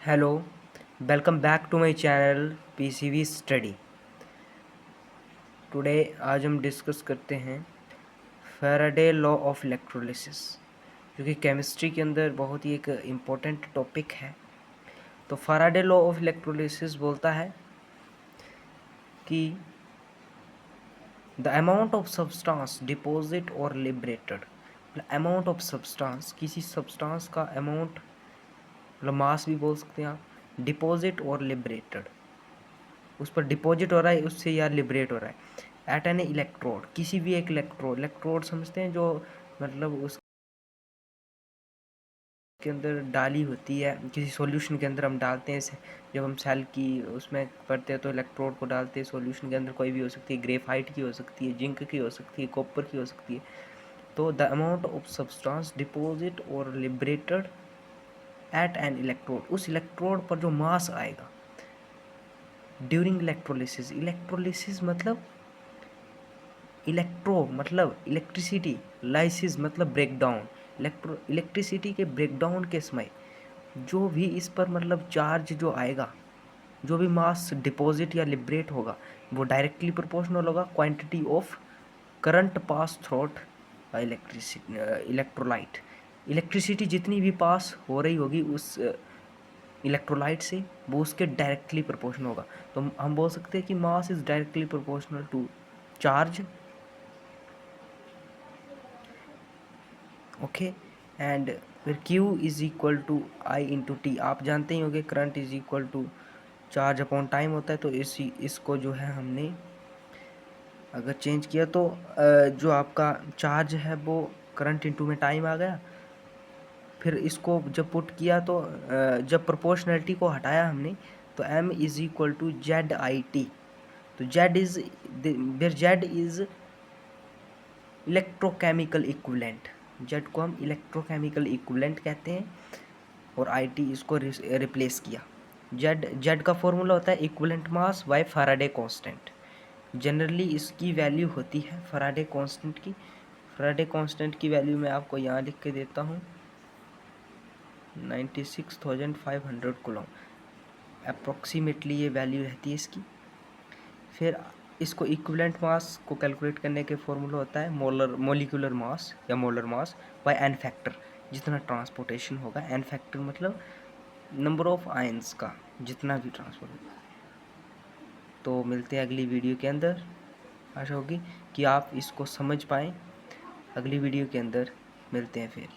Hello, welcome back to my channel PCV Study। Today आज हम discuss करते हैं फैराडे लॉ ऑफ इलेक्ट्रोलिसिस, जो कि केमिस्ट्री के अंदर बहुत ही एक इम्पोर्टेंट टॉपिक है। तो फैराडे लॉ ऑफ इलेक्ट्रोलिसिस बोलता है कि the amount of substance deposit और लिबरेटेड, अमाउंट ऑफ सब्सटेंस, किसी सब्सटेंस का अमाउंट मतलब मास भी बोल सकते हैं आप, डिपॉजिट और लिबरेटेड, उस पर डिपॉजिट हो रहा है उससे या लिबरेट हो रहा है। एट एन इलेक्ट्रोड, किसी भी एक इलेक्ट्रोड समझते हैं, जो मतलब उसके अंदर डाली होती है, किसी सॉल्यूशन के अंदर हम डालते हैं इसे। जब हम सेल की उसमें पढ़ते हैं तो इलेक्ट्रोड को डालते हैं सॉल्यूशन के अंदर, कोई भी हो सकती है, ग्रेफाइट की हो सकती है, जिंक की हो सकती है, कॉपर की हो सकती है। तो the amount of substance deposit और लिबरेटेड एट एन इलेक्ट्रोड, उस इलेक्ट्रोड पर जो मास आएगा ड्यूरिंग इलेक्ट्रोलिसिस। इलेक्ट्रोलिसिस मतलब इलेक्ट्रो मतलब इलेक्ट्रिसिटी, लाइसिस मतलब ब्रेकडाउन। इलेक्ट्रिसिटी के ब्रेकडाउन के समय जो भी इस पर मतलब चार्ज जो आएगा, जो भी मास डिपॉजिट या लिबरेट होगा, वो डायरेक्टली प्रोपोर्शनल होगा quantity of current pass through electricity electrolyte. Electricity जितनी भी पास हो रही होगी उस इलेक्ट्रोलाइट से, वो उसके डायरेक्टली प्रोपोर्शनल होगा। तो हम बोल सकते हैं कि mass is directly proportional to charge. Okay, and फिर Q is equal to I into T. आप जानते ही होंगे current is equal to charge upon time होता है। तो इसको जो है हमने अगर चेंज किया तो जो आपका चार्ज है वो करंट इंटू में टाइम आ गया। फिर इसको जब पुट किया तो जब प्रोपोर्शनलिटी को हटाया हमने तो M is equal to Z I T. तो Z is electrochemical equivalent. Z को हम इलेक्ट्रोकेमिकल इक्विवेलेंट कहते हैं और आईटी इसको रिप्लेस किया। जेड का फॉर्मूला होता है equivalent mass by Faraday constant. Generally इसकी वैल्यू होती है फैराडे कांस्टेंट की। फैराडे कांस्टेंट की वैल्यू मैं आपको यहाँ लिख के देता हूँ, 96,500 कूलम अप्रोक्सीमेटली ये वैल्यू रहती है इसकी। फिर इसको इक्विवेलेंट मास को कैलकुलेट करने के फॉर्मूला होता है मोलिकुलर मास या molar mass by N factor. जितना ट्रांसपोर्टेशन होगा, एन फैक्टर मतलब नंबर ऑफ आयंस का जितना भी ट्रांसपोर्ट होगा। तो मिलते हैं अगली वीडियो के अंदर। आशा होगी कि आप इसको समझ पाएँ। अगली वीडियो के अंदर मिलते हैं फिर।